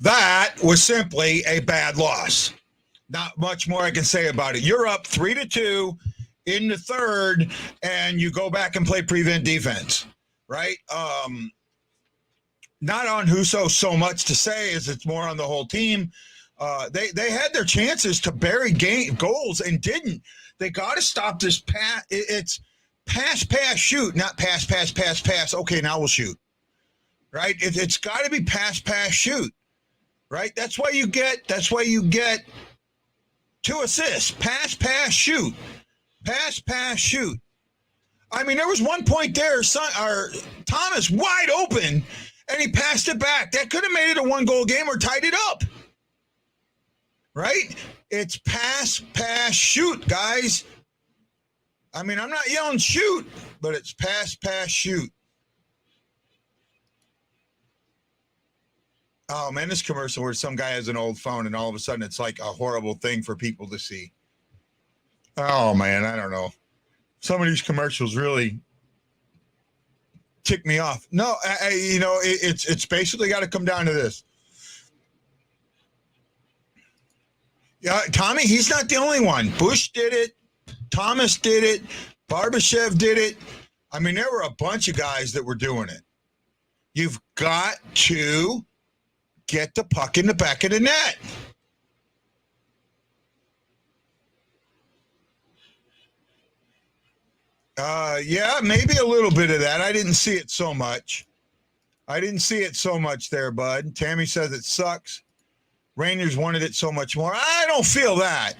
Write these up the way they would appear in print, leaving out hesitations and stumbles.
That was simply a bad loss. Not much more I can say about it. You're up 3-2 in the third, and you go back and play prevent defense, right? Not on Huso so much to say as it's more on the whole team. They had their chances to bury goals and didn't. They got to stop this pass. It's pass, shoot, not pass, pass. Okay, now we'll shoot, right? It's got to be pass, shoot, right? That's why you get 2 assists. Pass, shoot. Pass, shoot. I mean, there was one point there, Thomas wide open, and he passed it back. That could have made it a 1-goal game or tied it up. Right? It's pass, shoot, guys. I mean, I'm not yelling shoot, but it's pass, shoot. Oh, man, this commercial where some guy has an old phone and all of a sudden it's like a horrible thing for people to see. Oh, man, I don't know. Some of these commercials really tick me off. No, it's basically got to come down to this. Yeah, Tommy, he's not the only one. Bush did it. Thomas did it. Barbashev did it. I mean, there were a bunch of guys that were doing it. You've got to get the puck in the back of the net. Yeah, maybe a little bit of that. I didn't see it so much. There, bud. Tammy says it sucks. Rangers wanted it so much more. I don't feel that.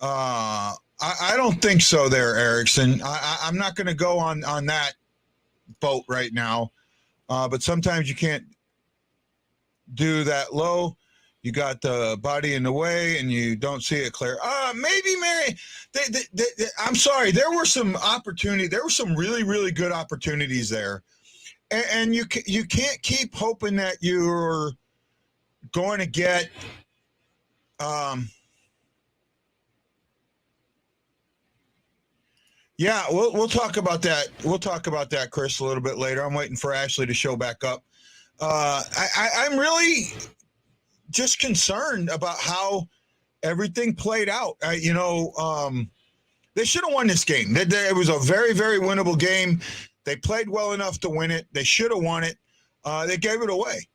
I don't think so there, Erickson. I'm not going to go on that boat right now. But sometimes you can't do that low. You got the body in the way and you don't see it clear. Maybe, Mary. I'm sorry. There were some opportunity. There were some really, really good opportunities there. And you can't keep hoping that you're going to get yeah, we'll talk about that. We'll talk about that, Chris, a little bit later. I'm waiting for Ashley to show back up. I'm really just concerned about how everything played out. They should have won this game. It was a very, very winnable game. They played well enough to win it. They should have won it. They gave it away.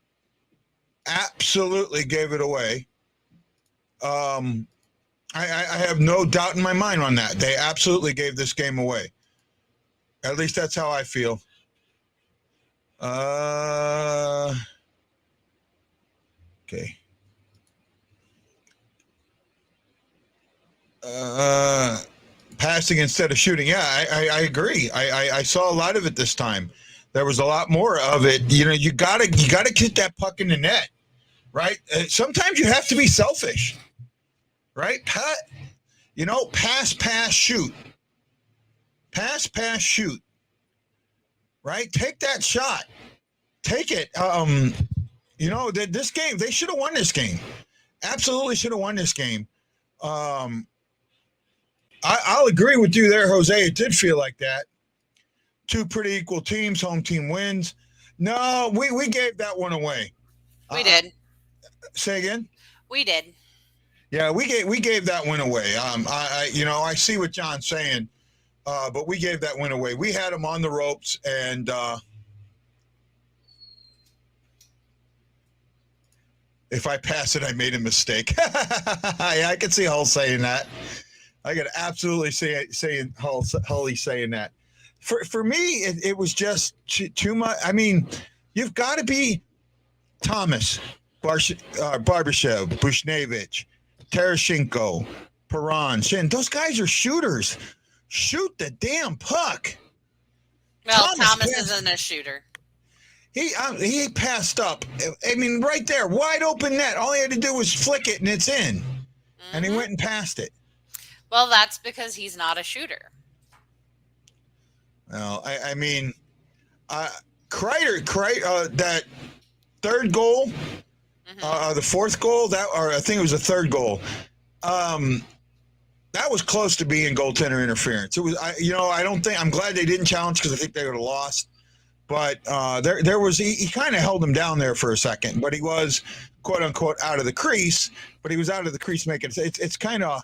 Absolutely gave it away. I have no doubt in my mind on that. They absolutely gave this game away. At least that's how I feel. Okay. Passing instead of shooting. Yeah, I agree. I saw a lot of it this time. There was a lot more of it. You gotta get that puck in the net, right? Sometimes you have to be selfish, right? Pass, shoot. Pass, shoot. Right? Take that shot. Take it. This game, they should have won this game. Absolutely should have won this game. I'll agree with you there, Jose. It did feel like that. Two pretty equal teams. Home team wins. No, we gave that one away. We did. Say again? We did. Yeah, we gave that one away. I see what John's saying, but we gave that one away. We had them on the ropes, and if I pass it, I made a mistake. Yeah, I can see Hull saying that. I could absolutely see Hully saying that. For me, it was just too much. I mean, you've got to be Thomas, Barbashev, Bushnevich, Tereshchenko, Perron, Shin. Those guys are shooters. Shoot the damn puck. Well, Thomas isn't a shooter. He passed up. I mean, right there, wide open net. All he had to do was flick it, and it's in. Mm-hmm. And he went and passed it. Well, that's because he's not a shooter. Well, Kreider, that third goal, the fourth goal, I think it was the third goal. That was close to being goaltender interference. It was, I'm glad they didn't challenge because I think they would have lost. But there was he kind of held him down there for a second, but he was quote unquote out of the crease. But he was out of the crease making it's kind of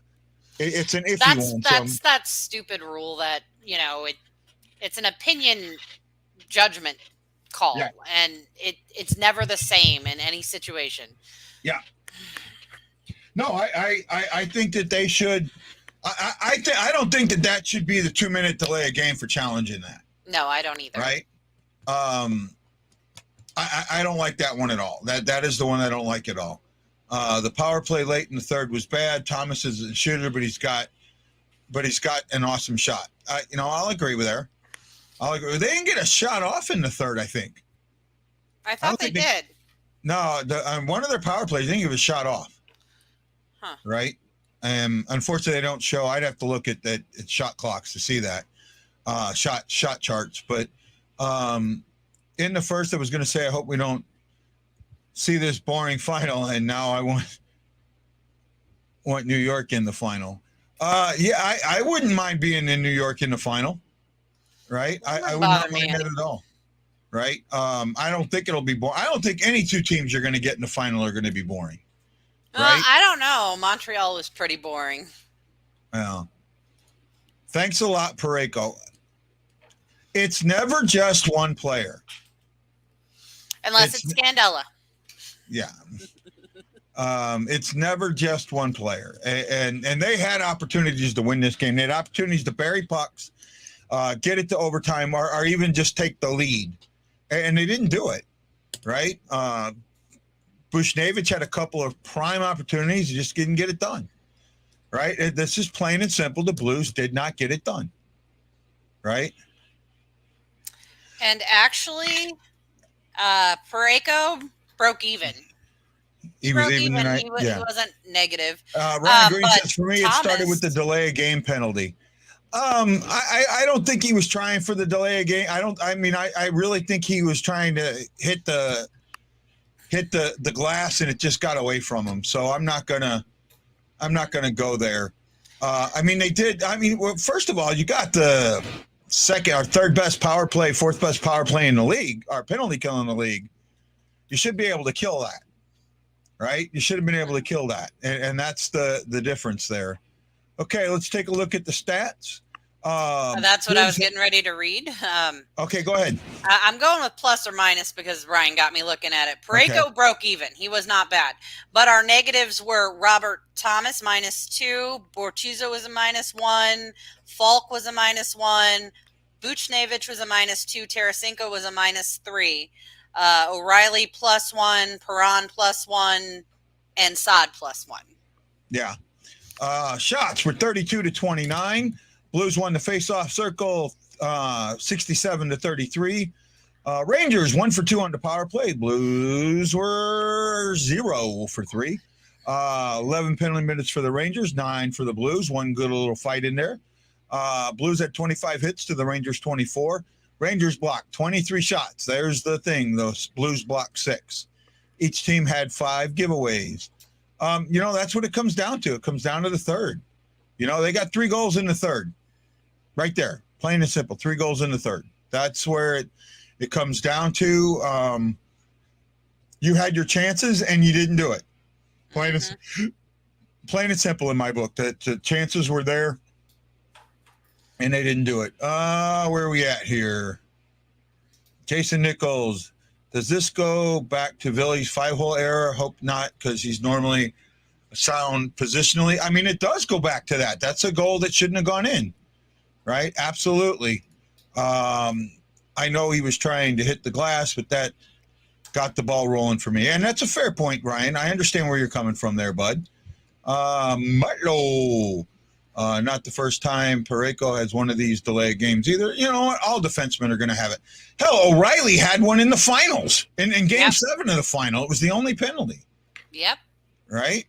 it's an iffy one. That's that stupid rule that it's an opinion judgment call, Yeah. and it's never the same in any situation. Yeah. No, I think that they should. I don't think that should be the 2-minute delay a game for challenging that. No, I don't either. Right. I don't like that one at all. That is the one I don't like at all. The power play late in the third was bad. Thomas is a shooter, but he's got an awesome shot. I'll agree with her. They didn't get a shot off in the third, I think. I thought they did. No, one of their power plays, I think it was shot off. Huh. Right. Unfortunately, they don't show. I'd have to look at shot clocks to see that shot charts. But in the first, I was going to say, I hope we don't see this boring final. And now I want New York in the final. I wouldn't mind being in New York in the final. Right. I would not mind that at all. Right. I don't think it'll be boring. I don't think any two teams you're going to get in the final are going to be boring. Right? I don't know. Montreal was pretty boring. Well, thanks a lot, Parayko. It's never just one player. Unless it's Scandella. Yeah. It's never just one player. And they had opportunities to win this game. They had opportunities to bury pucks, get it to overtime, or even just take the lead. And they didn't do it, right? Buchnevich had a couple of prime opportunities. He just didn't get it done, right? This is plain and simple. The Blues did not get it done, right? And actually, Parayko broke even. He was even tonight. He wasn't negative. Ryan Green says, for me, it started with the delay of game penalty. I don't think he was trying for the delay of game. I really think he was trying to hit the glass and it just got away from him. So I'm not gonna go there. They did. Well, first of all, you got the second or third best power play, fourth best power play in the league, or penalty kill in the league. You should be able to kill that, right? You should have been able to kill that, and that's the difference there. Okay, let's take a look at the stats. That's what I was getting ready to read. Okay, go ahead. I'm going with plus or minus because Ryan got me looking at it. Parayko broke even. He was not bad. But our negatives were Robert Thomas, -2. Bortuzzo was a -1. Falk was a -1. Buchnevich was a -2. Tarasenko was a -3. O'Reilly +1. Perron +1. And Saad +1. Yeah. Shots were 32-29. Blues won the face-off circle, 67-33. Rangers 1 for 2 on the power play. Blues were 0 for 3. 11 penalty minutes for the Rangers, 9 for the Blues. One good little fight in there. Blues had 25 hits to the Rangers 24. Rangers blocked 23 shots. There's the thing. Those Blues blocked 6. Each team had 5 giveaways. That's what it comes down to. It comes down to the third. They got 3 goals in the third. Right there. Plain and simple. 3 goals in the third. That's where it comes down to. You had your chances and you didn't do it. Plain and simple in my book. That the chances were there and they didn't do it. Where are we at here? Jason Nichols. Does this go back to Villy's 5-hole error? Hope not, because he's normally sound positionally. It does go back to that. That's a goal that shouldn't have gone in. Right? Absolutely. I know he was trying to hit the glass, but that got the ball rolling for me. And that's a fair point, Ryan. I understand where you're coming from there, bud. Marlo. Not the first time Parayko has one of these delay games either. You know what? All defensemen are going to have it. Hell, O'Reilly had one in the finals. In game 7 of the final. It was the only penalty. Yep. Right?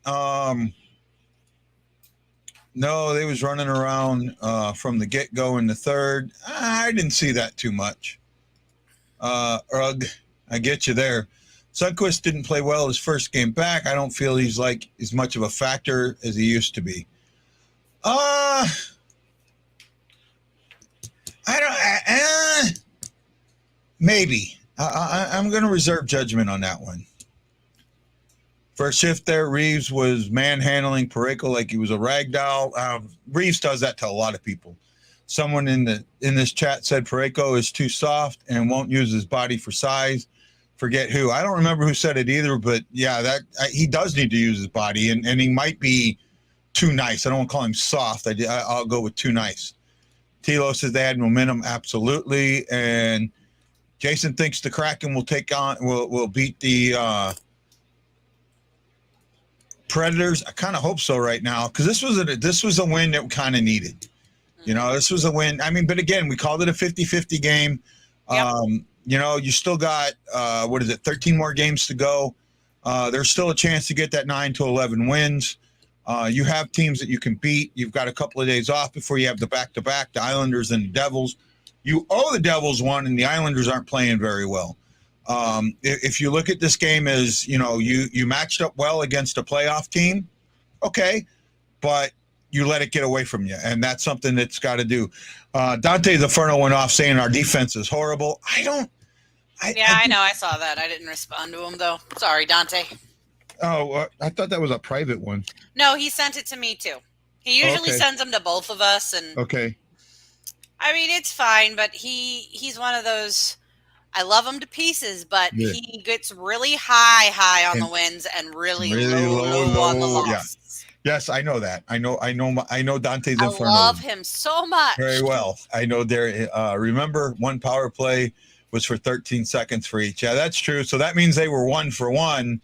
No, they was running around from the get-go in the third. I didn't see that too much. Ugh, I get you there. Sundqvist didn't play well his first game back. I don't feel he's like as much of a factor as he used to be. Maybe. I'm going to reserve judgment on that one. First shift there, Reeves was manhandling Pareko like he was a rag doll. Reeves does that to a lot of people. Someone in this chat said Pareko is too soft and won't use his body for size. Forget who. I don't remember who said it either, but yeah, he does need to use his body, and he might be too nice. I don't want to call him soft. I'll go with too nice. Tilo says they had momentum, absolutely, and Jason thinks the Kraken will beat the Predators. I kind of hope so right now, because this was a win that we kind of needed. You know, this was a win. I mean, but again, we called it a 50-50 game. Yep. You know, you still got 13 more games to go. There's still a chance to get that 9 to 11 wins. You have teams that you can beat. You've got a couple of days off before you have the back-to-back, the Islanders and the Devils. You owe the Devils one, and the Islanders aren't playing very well. If you look at this game as, you know, you matched up well against a playoff team, okay, but you let it get away from you, and that's something that's got to do. Dante Zaferno went off saying our defense is horrible. I know. I saw that. I didn't respond to him, though. Sorry, Dante. Oh, I thought that was a private one. No, he sent it to me, too. He usually sends them to both of us. And okay. I mean, it's fine, but he's one of those, I love him to pieces, but he gets really high on the wins and really low on the losses. Yeah. Yes, I know that. I know Dante's Inferno. I love him so much. Very well. I know there. Remember, one power play was for 13 seconds for each. Yeah, that's true. So that means they were 1 for 1,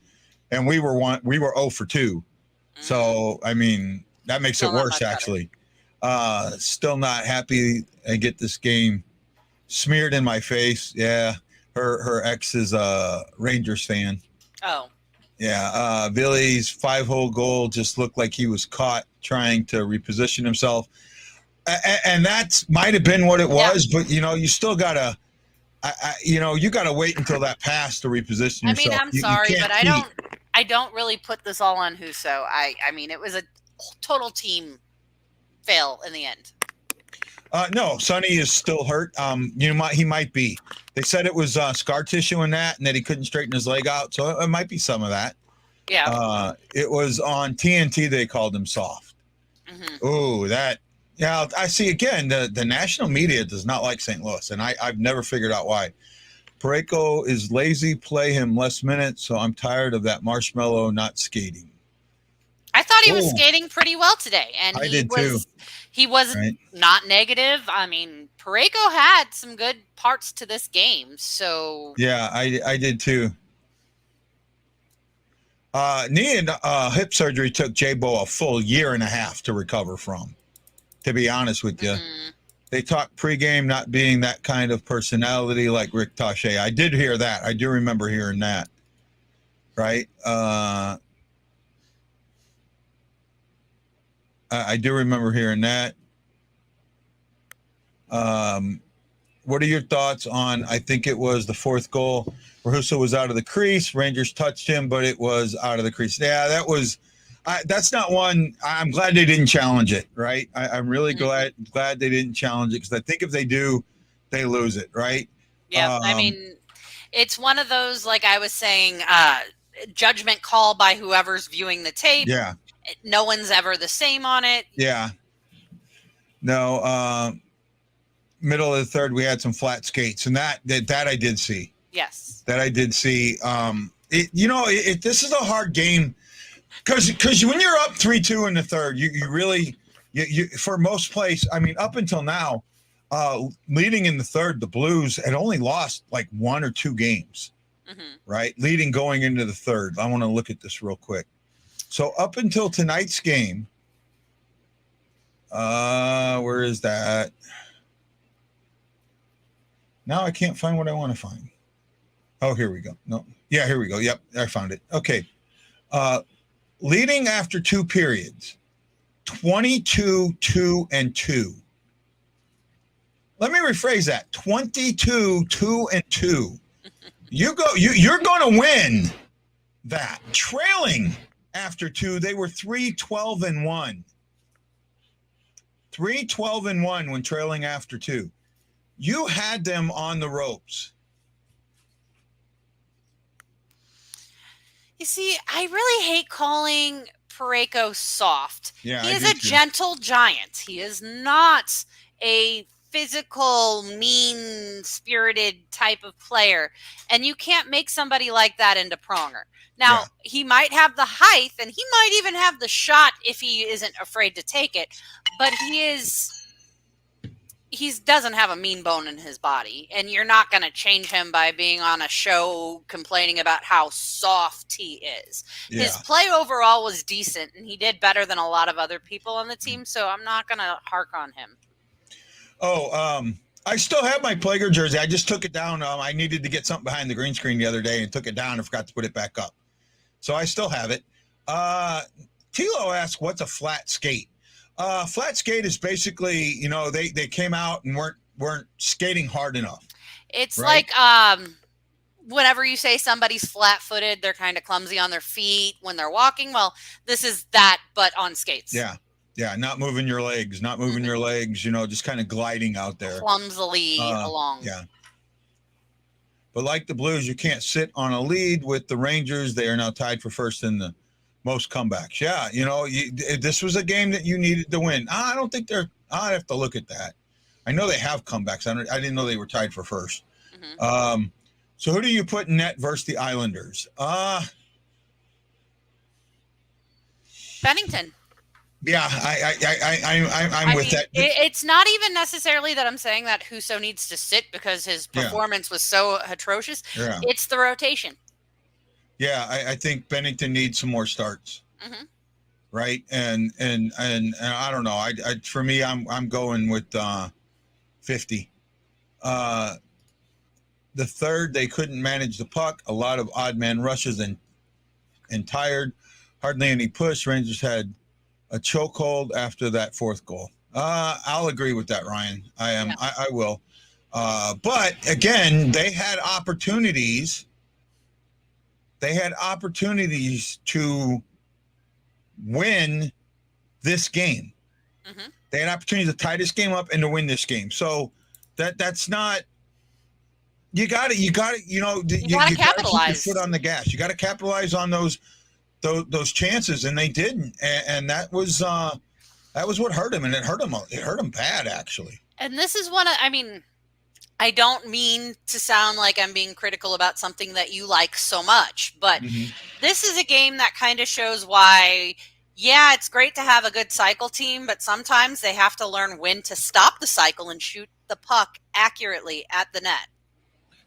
and we were 0 for 2. So I mean, that makes it worse actually. Still not happy. I get this game smeared in my face. Yeah, her ex is a Rangers fan. Oh. Yeah, Billy's 5-hole goal just looked like he was caught trying to reposition himself, and that might have been what it was. Yeah. But you know, you still gotta, you gotta wait until that pass to reposition yourself. I mean, I'm sorry, but I don't really put this all on Husso. I mean, it was a total team fail in the end. No, Sonny is still hurt. He might be. They said it was scar tissue in that, and that he couldn't straighten his leg out. So it might be some of that. Yeah. It was on TNT. They called him soft. Mm-hmm. Oh, that. Yeah, I see. Again, the national media does not like St. Louis, and I've never figured out why. Pareko is lazy. Play him less minutes. So I'm tired of that Marshmallow not skating. I thought he was skating pretty well today, and I did too. He was not negative. I mean, Pareko had some good parts to this game. So yeah, I did too. Knee and hip surgery took J-Bo a full 1.5 years to recover from. To be honest with you, they talked pregame not being that kind of personality like Rick Taché. I did hear that. I do remember hearing that. Right. I do remember hearing that. What are your thoughts on, I think it was the 4th goal where Husso was out of the crease. Rangers touched him, but it was out of the crease. Yeah, that's not one. I'm glad they didn't challenge it, right? I'm really glad they didn't challenge it, because I think if they do, they lose it, right? Yeah, I mean, it's one of those, like I was saying, judgment call by whoever's viewing the tape. Yeah. No one's ever the same on it. Yeah. No. Middle of the third, we had some flat skates, and that I did see. Yes. That I did see. This is a hard game because when you're up 3-2 in the third, you really for most plays. I mean, up until now, leading in the third, the Blues had only lost like 1 or 2 games. Mm-hmm. Right, leading going into the third. I want to look at this real quick. So up until tonight's game, where is that? Now I can't find what I want to find. Oh, here we go. No. Yeah, here we go. Yep, I found it. Okay. Leading after 2 periods, 22-2-2. Let me rephrase that. 22-2-2. You're going to win that. Trailing after 2, they were 3-12-1. 3-12-1 when trailing after 2. You had them on the ropes You see, I really hate calling Pareko soft. Yeah, He I is do a too. gentle giant. He is not a physical, mean-spirited type of player. And you can't make somebody like that into Pronger. Now, Yeah. he might have the height, and he might even have the shot if he isn't afraid to take it. But he doesn't have a mean bone in his body, and you're not going to change him by being on a show complaining about how soft he is. Yeah. His play overall was decent, and he did better than a lot of other people on the team, so I'm not going to hark on him. I still have my Plager jersey. I just took it down. I needed to get something behind the green screen the other day and took it down and forgot to put it back up. So I still have it. Tilo asked, what's a flat skate? Flat skate is basically, they came out and weren't skating hard enough. It's right? like whenever you say somebody's flat-footed, they're kind of clumsy on their feet when they're walking. Well, this is that, but on skates. Yeah. Yeah, not moving your legs, just kind of gliding out there. Clumsily along. Yeah. But like the Blues, you can't sit on a lead with the Rangers. They are now tied for first in the most comebacks. Yeah, this was a game that you needed to win. I don't think I'd have to look at that. I know they have comebacks. I didn't know they were tied for first. Mm-hmm. So who do you put in net versus the Islanders? Bennington. Yeah, I'm with that. It's not even necessarily that I'm saying that Husso needs to sit because his performance was so atrocious. Yeah. It's the rotation. Yeah, I think Bennington needs some more starts. Mm-hmm. Right, and I don't know. For me, I'm going with 50. The third, they couldn't manage the puck. A lot of odd man rushes and tired. Hardly any push. Rangers had a chokehold after that fourth goal. I'll agree with that, Ryan. I will. But again, they had opportunities. They had opportunities to win this game. Mm-hmm. They had opportunities to tie this game up and to win this game. So that's not. You got to capitalize. You got to keep your foot on the gas. You got to capitalize on those chances, and they didn't. And that was what hurt him, and it hurt him bad, actually. And this is I don't mean to sound like I'm being critical about something that you like so much, but this is a game that kind of shows why, it's great to have a good cycle team, but sometimes they have to learn when to stop the cycle and shoot the puck accurately at the net.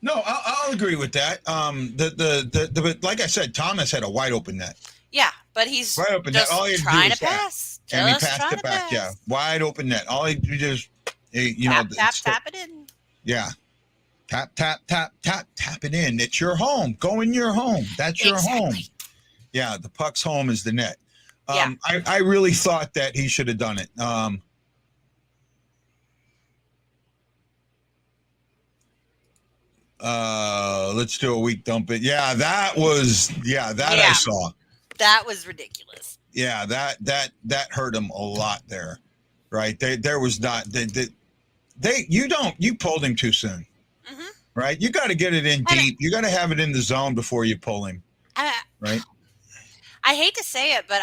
No, I'll agree with that. But like I said, Thomas had a wide open net. Yeah, but he's wide open just net. All he trying to pass. And he passed it back. Yeah, wide open net. All he just, tap it in. Yeah, tap it in. It's your home. Go in your home. That's your home. Yeah, the puck's home is the net. I really thought that he should have done it. Let's do a weak dump it. Yeah, I saw. That was ridiculous. Yeah, that hurt him a lot there. Right? There was not you pulled him too soon. Mm-hmm. Right? You got to get it in deep. You got to have it in the zone before you pull him. Right? I hate to say it, but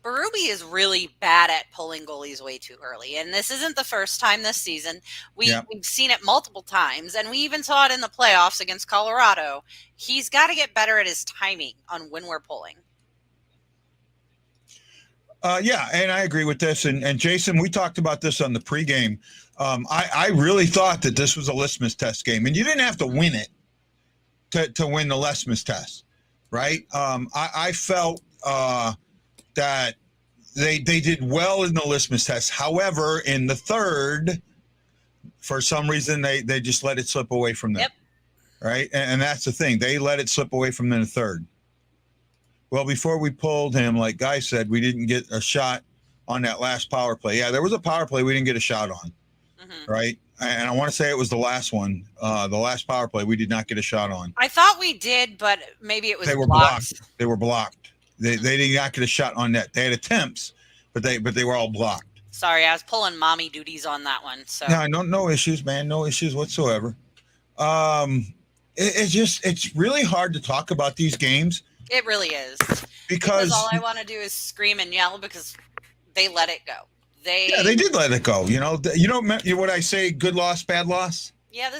Berube is really bad at pulling goalies way too early. And this isn't the first time this season. We've seen it multiple times, and we even saw it in the playoffs against Colorado. He's got to get better at his timing on when we're pulling. And I agree with this. And Jason, we talked about this on the pregame. I really thought that this was a litmus test game, and you didn't have to win it to win the litmus test, right? I felt that they did well in the litmus test. However, in the third, for some reason, they just let it slip away from them. Yep. Right? And that's the thing. They let it slip away from them in the third. Well, before we pulled him, like Guy said, we didn't get a shot on that last power play. Yeah, there was a power play we didn't get a shot on. Mm-hmm. Right? And I want to say it was the last one, the last power play we did not get a shot on. I thought we did, but maybe it was They were blocked. They were blocked. They did not get a shot on net. They had attempts, but they were all blocked. Sorry, I was pulling mommy duties on that one. So no issues, man. No issues whatsoever. It's really hard to talk about these games It really is. because all I want to do is scream and yell because they let it go. yeah, they did let it go. You know what I say? Good loss, bad loss. Yeah,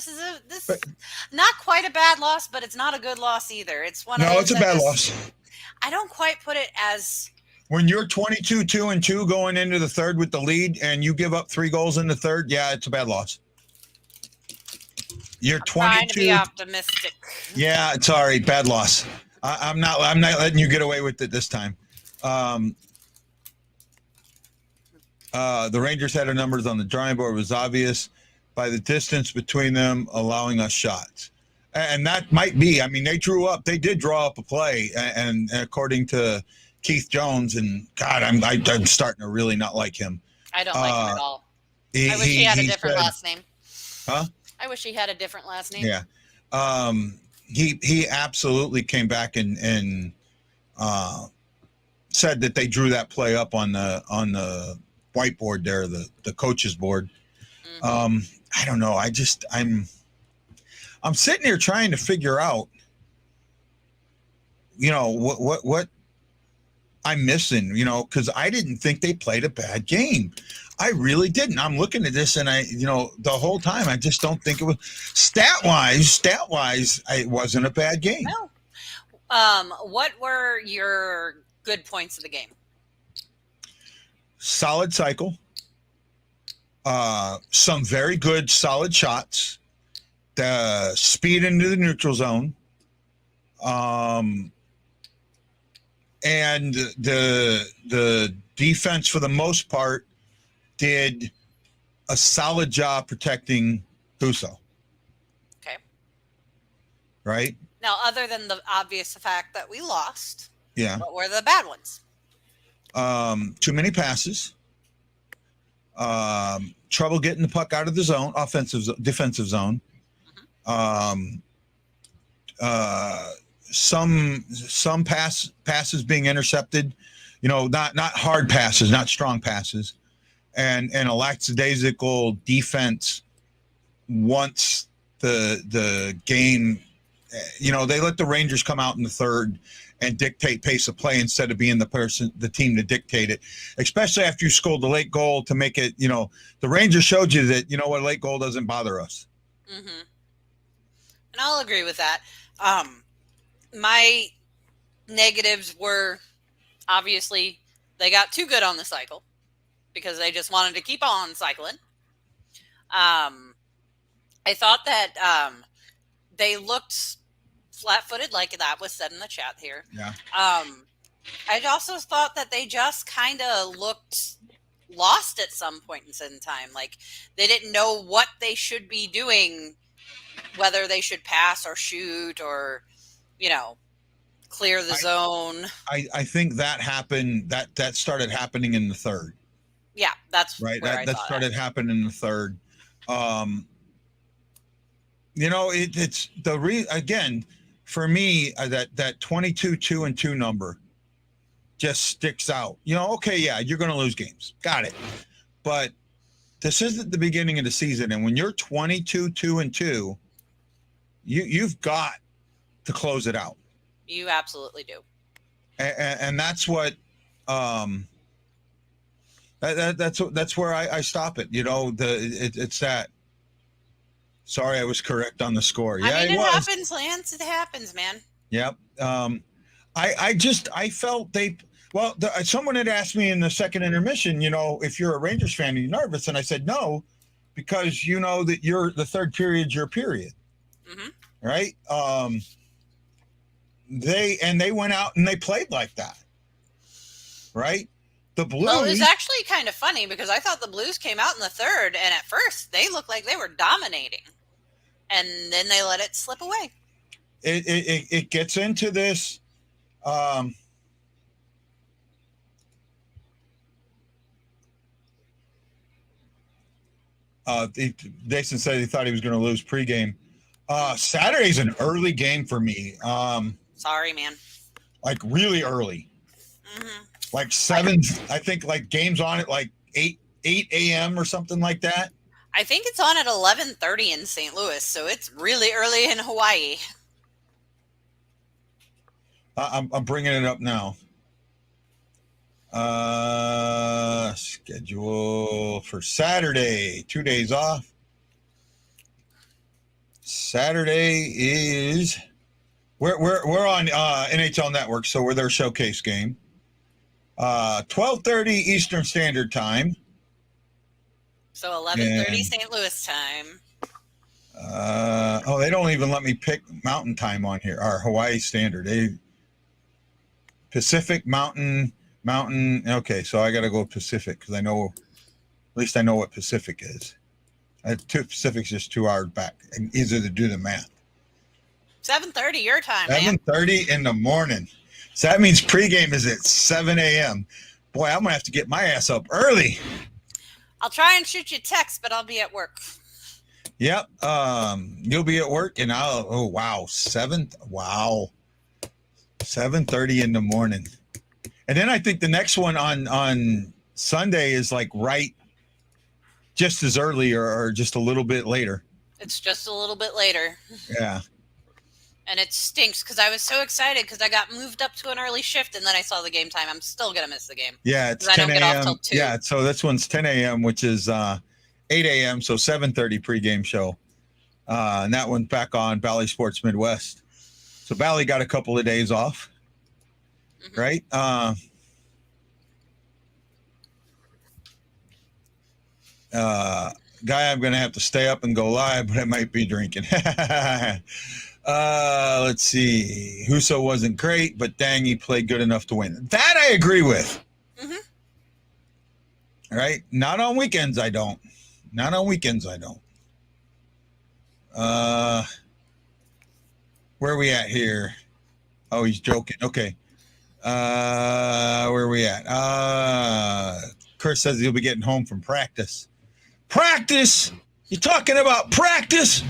not quite a bad loss, but it's not a good loss either. It's one of those. No, it's a bad loss. I don't quite put it as when you're 22-2-2 going into the third with the lead, and you give up 3 goals in the third. Yeah, it's a bad loss. You're 22. Trying to be optimistic. Yeah, sorry, bad loss. I'm not letting you get away with it this time. The Rangers had our numbers on the drawing board. It was obvious by the distance between them, allowing us shots. And that might be, I mean, they did draw up a play. And according to Keith Jones, and God, I'm starting to really not like him. I don't like him at all. I wish he had a different last name. Huh? I wish he had a different last name. Yeah. He absolutely came back and said that they drew that play up on the whiteboard there, the coach's board. Mm-hmm. I don't know. I'm sitting here trying to figure out, what I'm missing, because I didn't think they played a bad game. I really didn't. I'm looking at this, and the whole time, I just don't think it was stat wise. It wasn't a bad game. No. What were your good points of the game? Solid cycle. Some very good, solid shots. The speed into the neutral zone. And the defense, for the most part, did a solid job protecting Husso. Okay. Right? Now, other than the obvious fact that we lost, yeah, what were the bad ones? Too many passes. Trouble getting the puck out of the zone, defensive zone. Mm-hmm. Some passes being intercepted, not hard passes, not strong passes, and a lackadaisical defense once the game. They let the Rangers come out in the third and dictate pace of play instead of being the team to dictate it, especially after you scored the late goal to make it. The Rangers showed you that a late goal doesn't bother us. Mm-hmm. And I'll agree with that. My negatives were obviously they got too good on the cycle because they just wanted to keep on cycling. I thought that they looked flat-footed, like that was said in the chat here. Yeah. I also thought that they just kind of looked lost at some point in time. Like they didn't know what they should be doing, whether they should pass or shoot or, clear the zone. I think that happened. That started happening in the third. Yeah, that's right. Where that started happening in the third. It's again for me that 22-2-2 number just sticks out. Okay, yeah, you're going to lose games. Got it. But this isn't the beginning of the season, and when you're 22-2-2, you've got to close it out. You absolutely do. And that's what that's where I stop it. It's that. Sorry, I was correct on the score. Yeah, it happens, Lance. It happens, man. Yep. I felt someone had asked me in the second intermission, if you're a Rangers fan, are you nervous? And I said no, because that the third period's your period. Mm-hmm. Right. They went out and they played like that. Right. The Blues. Well, it was actually kind of funny because I thought the Blues came out in the third, and at first they looked like they were dominating, and then they let it slip away. It gets into this. Jason said he thought he was going to lose pregame. Saturday's an early game for me. Sorry, man. Like really early. Mm-hmm. Like 7, I think like games on at like 8 a.m. or something like that. I think it's on at 11:30 in St. Louis, so it's really early in Hawaii. I'm bringing it up now. Schedule for Saturday. 2 days off. Saturday is we're on NHL Network, so we're their showcase game. 12:30 Eastern Standard Time. So 11:30 St. Louis time. They don't even let me pick Mountain Time on here, or Hawaii Standard. Pacific Mountain. Okay, so I got to go Pacific because at least I know what Pacific is. Pacific's just 2 hours back, and easier to do the math. 7:30 your time, 7:30 in the morning. So that means pregame is at 7 a.m. Boy, I'm gonna have to get my ass up early. I'll try and shoot you a text, but I'll be at work. Yep. You'll be at work, and I'll. 7:30 in the morning, and then I think the next one on Sunday is like right, just as early or just a little bit later. It's just a little bit later. Yeah. And it stinks because I was so excited because I got moved up to an early shift and then I saw the game time. I'm still going to miss the game. Yeah, it's 10 a.m. Yeah, so this one's 10 a.m., which is 8 a.m., so 7:30 pregame show. And that one's back on Bally Sports Midwest. So Bally got a couple of days off, right? Guy, I'm going to have to stay up and go live, but I might be drinking. Let's see. Husso wasn't great, but dang, he played good enough to win. That I agree with. All right. Not on weekends, I don't. Where are we at here? Oh, he's joking. Okay. Where are we at? Chris says he'll be getting home from practice. Practice? You talking about practice?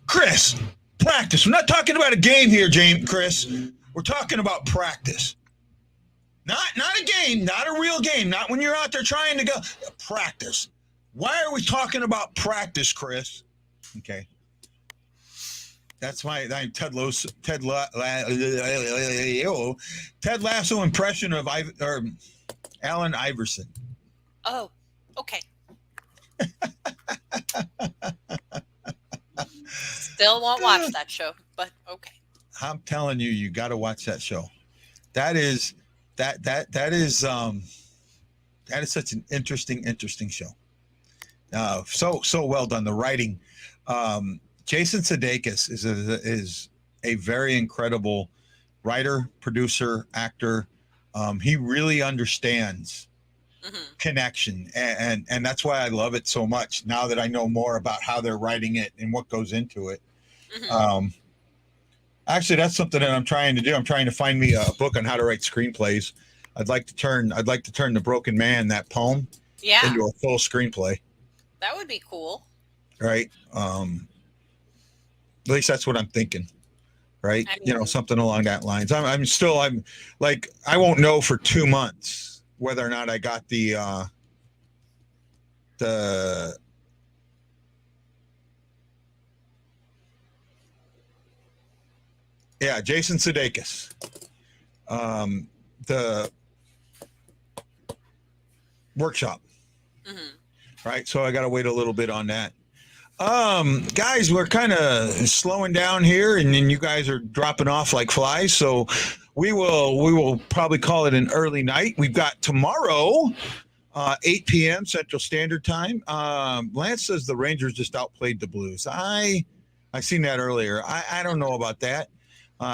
Chris, practice. We're not talking about a game here, Chris. We're talking about practice. Not a game, not a real game, not when you're out there trying to go. Practice. Why are we talking about practice, Chris? Okay. That's my Ted Lasso impression of Allen Iverson. Oh, okay. Still won't watch that show, but okay. I'm telling you, you got to watch that show. That is such an interesting show. So well done. The writing. Jason Sudeikis is a very incredible writer, producer, actor. He really understands connection, and that's why I love it so much. Now that I know more about how they're writing it and what goes into it. Actually, that's something that I'm trying to do. I'm trying to find me a book on how to write screenplays. I'd like to turn The Broken Man, that poem, into a full screenplay. That would be cool. Right. At least that's what I'm thinking. Right. I mean, something along that lines. I'm like, I won't know for 2 months whether or not I got the Jason Sudeikis. The workshop. Right. So I got to wait a little bit on that. Guys, we're kind of slowing down here, and then you guys are dropping off like flies. So we will probably call it an early night. We've got tomorrow, 8 p.m. Central Standard Time. Lance says the Rangers just outplayed the Blues. I seen that earlier. I don't know about that.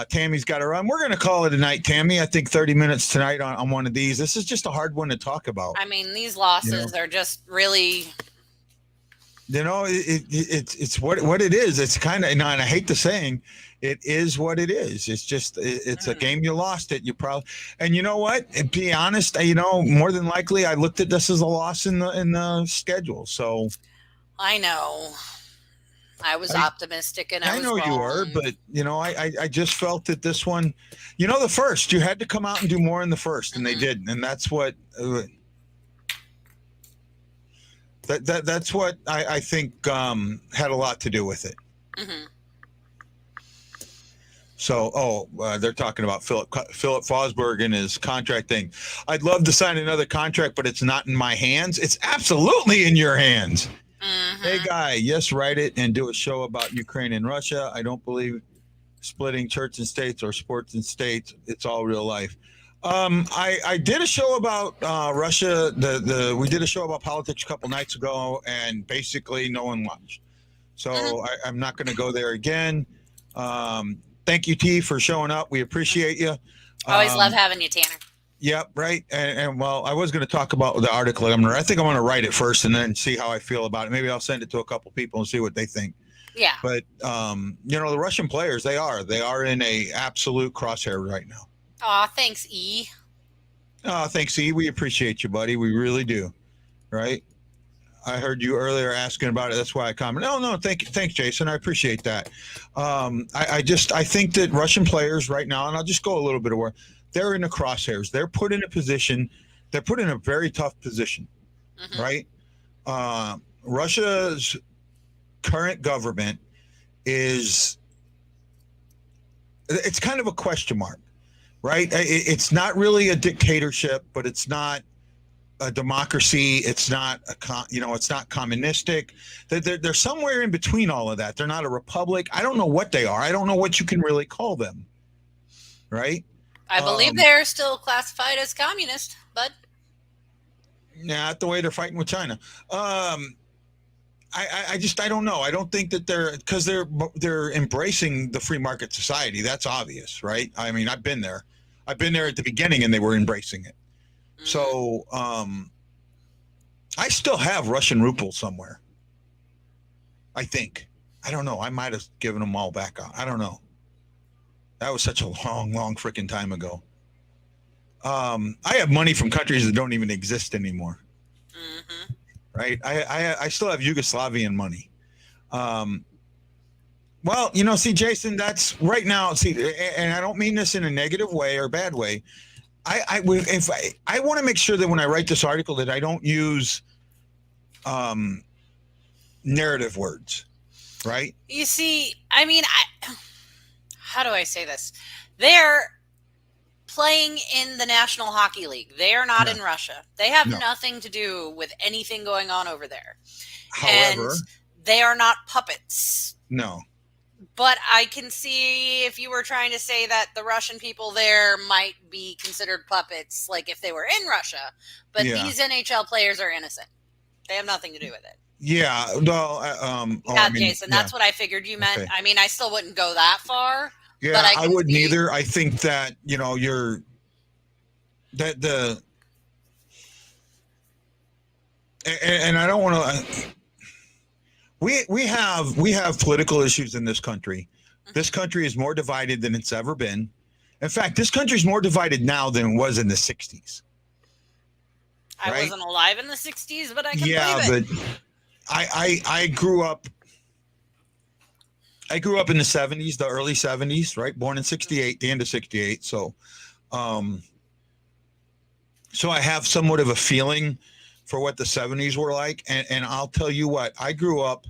Tammy's got to run. We're going to call it a night, Tammy. I think 30 minutes tonight on one of these. This is just a hard one to talk about. I mean, these losses are just really... it's what it is. It's kind of, and I hate the saying, it is what it is. It's just, it's a game you lost it. You probably, and you know what? And be honest, more than likely, I looked at this as a loss in the schedule. So I know. I was optimistic, and I know wrong. You were, but I just felt that this one, the first, you had to come out and do more in the first, and they didn't, and that's what. That's what I think had a lot to do with it. So, they're talking about Philip Fosberg and his contract thing. I'd love to sign another contract, but it's not in my hands. It's absolutely in your hands. Hey, guy, yes, write it and do a show about Ukraine and Russia. I don't believe splitting church and states or sports and states. It's all real life. I did a show about Russia. We did a show about politics a couple nights ago, and basically no one watched. So I'm not going to go there again. Thank you, T, for showing up. We appreciate you. Always love having you, Tanner. Yep, right. And well, I was going to talk about the article. I think I'm going to write it first and then see how I feel about it. Maybe I'll send it to a couple people and see what they think. Yeah. But the Russian players, they are in a absolute crosshair right now. Aw, thanks, E. Thanks, E. We appreciate you, buddy. We really do. Right. I heard you earlier asking about it. That's why I commented. No, thanks, Jason. I appreciate that. I think that Russian players right now, and I'll just go a little bit of where they're in the crosshairs. They're put in a position. They're put in a very tough position, right? Russia's current government it's kind of a question mark, right? It's not really a dictatorship, but it's not a democracy. It's not it's not communistic. They're somewhere in between all of that. They're not a republic. I don't know what they are. I don't know what you can really call them, right? I believe they're still classified as communist, but not the way they're fighting with China. I don't know. I don't think that they're embracing the free market society. That's obvious, right? I mean, I've been there. I've been there at the beginning, and they were embracing it. So I still have Russian rubles somewhere. I think. I don't know. I might have given them all back out. I don't know. That was such a long freaking time ago. I have money from countries that don't even exist anymore. Right? I still have Yugoslavian money. Well, see, Jason, that's right now. See, and I don't mean this in a negative way or bad way. I want to make sure that when I write this article that I don't use narrative words, right? You see, I mean, how do I say this? They're playing in the National Hockey League. They are not in Russia. They have nothing to do with anything going on over there. However, and they are not puppets. No. But I can see if you were trying to say that the Russian people there might be considered puppets, like if they were in Russia. But these NHL players are innocent. They have nothing to do with it. Yeah. No. Jason, that's what I figured you meant. Okay. I mean, I still wouldn't go that far. Yeah, but I wouldn't either. I think that, and I don't want to. We have political issues in this country. This country is more divided than it's ever been. In fact, this country is more divided now than it was in the 60s. I wasn't alive in the 60s, but I can believe it. But I grew up. I grew up in the 70s, the early 70s, right? Born in 68, the end of 68. So I have somewhat of a feeling for what the 70s were like. And I'll tell you what, I grew up,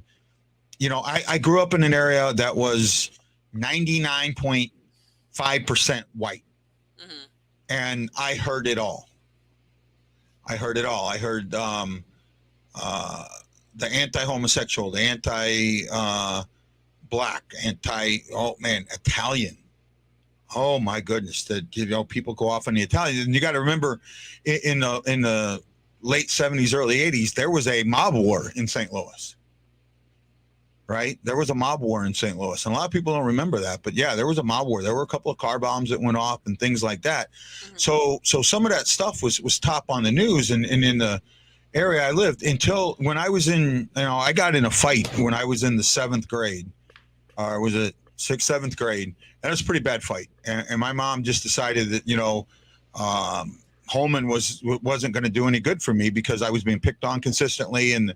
I grew up in an area that was 99.5% white. And I heard it all. I heard the anti-homosexual, the black, Italian. Oh my goodness! People go off on the Italian, and you got to remember, in the late 70s, early 80s, there was a mob war in St. Louis. Right, there was a mob war in St. Louis, and a lot of people don't remember that. But yeah, there was a mob war. There were a couple of car bombs that went off and things like that. So some of that stuff was top on the news, and in the area I lived until when I was in, I got in a fight when I was in the 7th grade. Was it 6th, 7th grade? And it was a pretty bad fight. And my mom just decided that, Holman wasn't going to do any good for me because I was being picked on consistently. And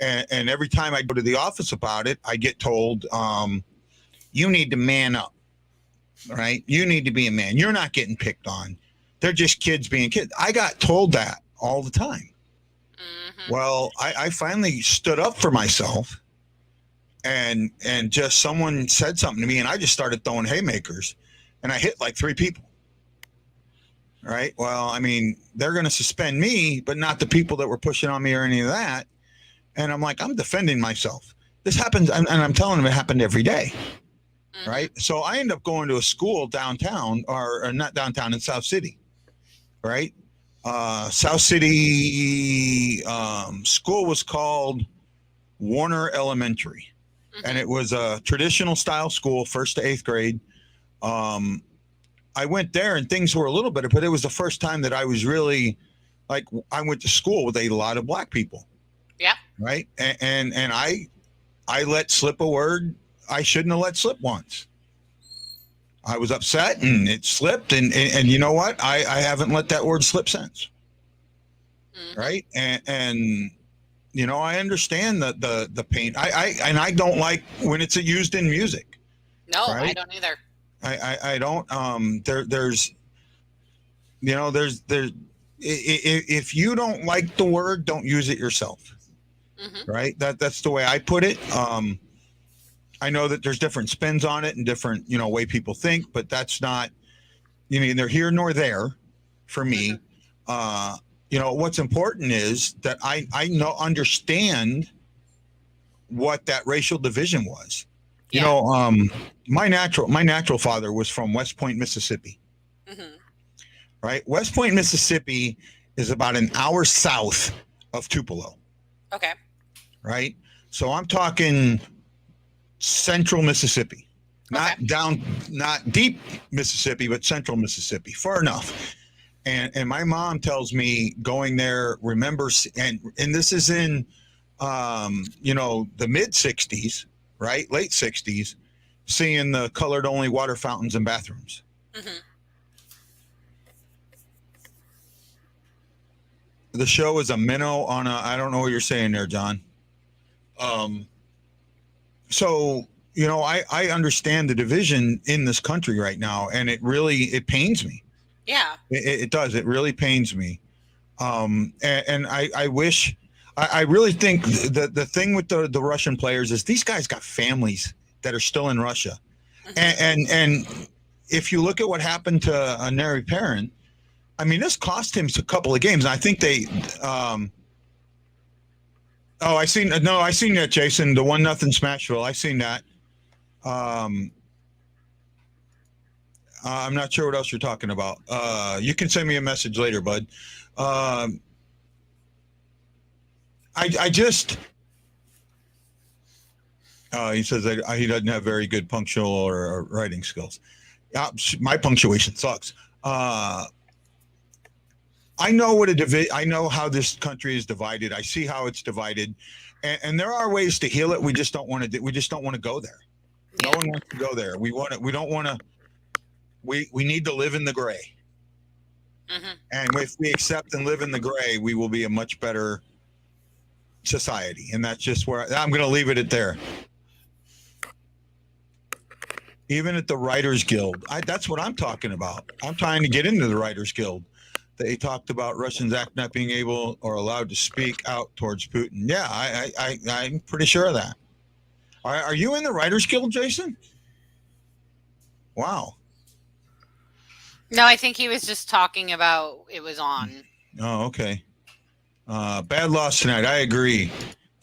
every time I go to the office about it, I get told, you need to man up, right? You need to be a man. You're not getting picked on. They're just kids being kids. I got told that all the time. Well, I finally stood up for myself. and just someone said something to me, and I just started throwing haymakers, and I hit like 3 people. Right. Well, I mean, they're going to suspend me, but not the people that were pushing on me or any of that. And I'm like, I'm defending myself. This happens, and I'm telling them it happened every day. Right. So I end up going to a school downtown, or not downtown, in South City. Right. South City school was called Warner Elementary, and it was a traditional style school, 1st to 8th grade. I went there and things were a little better, but it was the first time that I was really like, I went to school with a lot of black people. Yeah. Right. And I let slip a word I shouldn't have let slip once. I was upset and it slipped. And you know what? I haven't let that word slip since. Right. And you know, I understand the pain. I don't like when it's used in music. No, right? I don't either. I don't. There's if you don't like the word, don't use it yourself. Right. That's the way I put it. I know that there's different spins on it and different, way people think, but that's not, neither here nor there for me. What's important is that I understand what that racial division was. Yeah. My natural father was from West Point, Mississippi. Right. West Point, Mississippi is about an hour south of Tupelo. Okay. Right. So I'm talking central Mississippi, not deep Mississippi, but central Mississippi, far enough. And my mom tells me going there, remembers, and this is in, the mid 60s, right? Late 60s, seeing the colored only water fountains and bathrooms. The show is a minnow on I don't know what you're saying there, John. So, I understand the division in this country right now, and it pains me. Yeah. It does. It really pains me. And I wish, I really think the thing with the Russian players is these guys got families that are still in Russia. And if you look at what happened to Neri Perrin, I mean, this cost him a couple of games. I think they, I seen that, Jason, the 1-0 Smashville. I seen that. I'm not sure what else you're talking about. You can send me a message later, bud. I just, he says that he doesn't have very good punctual or writing skills. My punctuation sucks. I know I know how this country is divided. I see how it's divided, and there are ways to heal it. We just don't want to. We just don't want to go there. No one wants to go there. We don't want to. We need to live in the gray. And if we accept and live in the gray, we will be a much better society. And that's just where I'm going to leave it at there. Even at the Writers Guild, that's what I'm talking about. I'm trying to get into the Writers Guild. They talked about Russians not being able or allowed to speak out towards Putin. Yeah, I'm pretty sure of that. Are you in the Writers Guild, Jason? Wow. No, I think he was just talking about it was on. Oh, okay. Bad loss tonight. I agree.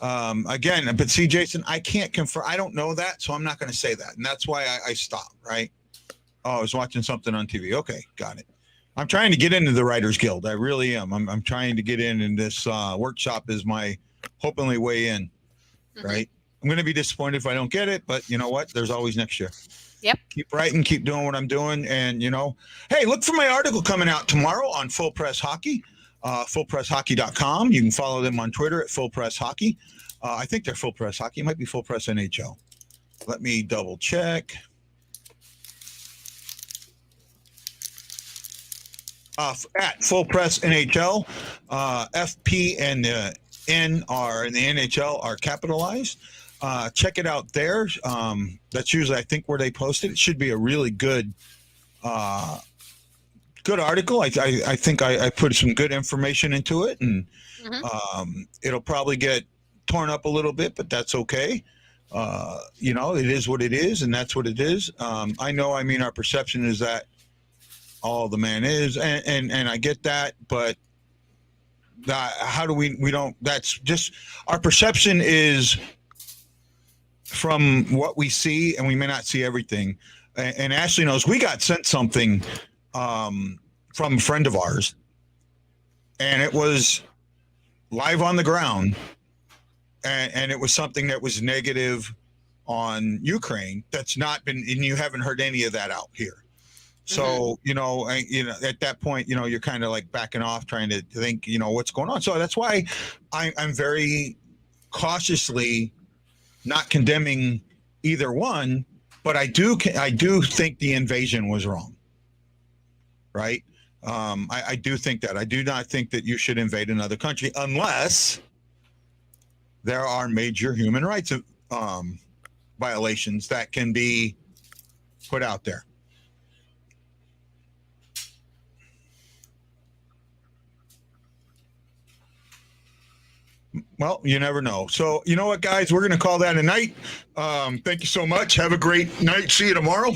Again, but see, Jason, I can't confirm. I don't know that, so I'm not going to say that. And that's why I stopped, right? Oh, I was watching something on TV. Okay, got it. I'm trying to get into the Writers Guild. I really am. I'm trying to get in, and this workshop is my hopefully way in, right? I'm going to be disappointed if I don't get it, but you know what? There's always next year. Yep. Keep writing, keep doing what I'm doing. And, hey, look for my article coming out tomorrow on Full Press Hockey, fullpresshockey.com. You can follow them on Twitter at Full Press Hockey. I think they're Full Press Hockey. It might be Full Press NHL. Let me double check. At Full Press NHL, FP and N are in the NHL are capitalized. Check it out there. That's usually, I think, where they post it. It should be a really good article. I think I put some good information into it, and it'll probably get torn up a little bit, but that's okay. You know, it is what it is, and that's what it is. I know. I mean, our perception is that all the man is, and I get that, but how do we don't? That's just our perception is from what we see, and we may not see everything. And Ashley knows we got sent something from a friend of ours, and it was live on the ground, and it was something that was negative on Ukraine. That's not been, and you haven't heard any of that out here. So, you know, at that point, you know, you're kind of like backing off, trying to think, you know, what's going on. So that's why I'm very cautiously not condemning either one, but I do think the invasion was wrong. Right. I do think that. I do not think that you should invade another country unless there are major human rights violations that can be put out there. Well, you never know. So, you know what, guys? We're going to call that a night. Thank you so much. Have a great night. See you tomorrow.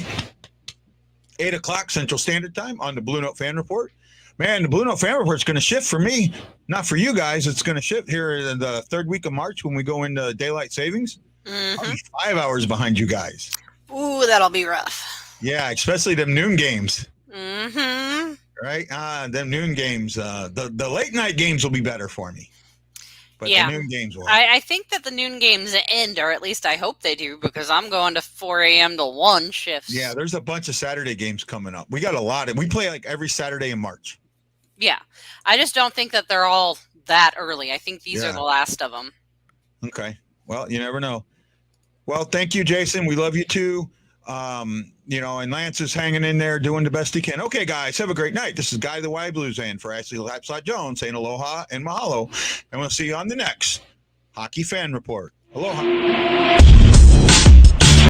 8 o'clock Central Standard Time on the BlueNote Fan Report. Man, the BlueNote Fan Report is going to shift for me, not for you guys. It's going to shift here in the third week of March when we go into daylight savings. I'll be 5 hours behind you guys. Ooh, that'll be rough. Yeah, especially them noon games. Mm-hmm. Right? Them noon games. The late night games will be better for me. But yeah, the noon games will. I think that the noon games end, or at least I hope they do, because I'm going to 4 a.m. to 1 shifts. Yeah, there's a bunch of Saturday games coming up. We got a lot. We play like every Saturday in March. Yeah. I just don't think that they're all that early. I think these are the last of them. Okay. Well, you never know. Well, thank you, Jason. We love you too. You know, and Lance is hanging in there doing the best he can. Okay, guys, have a great night. This is Guy the Y Blues and for Ashley Lapslot Jones saying aloha and mahalo. And we'll see you on the next Hockey Fan Report. Aloha.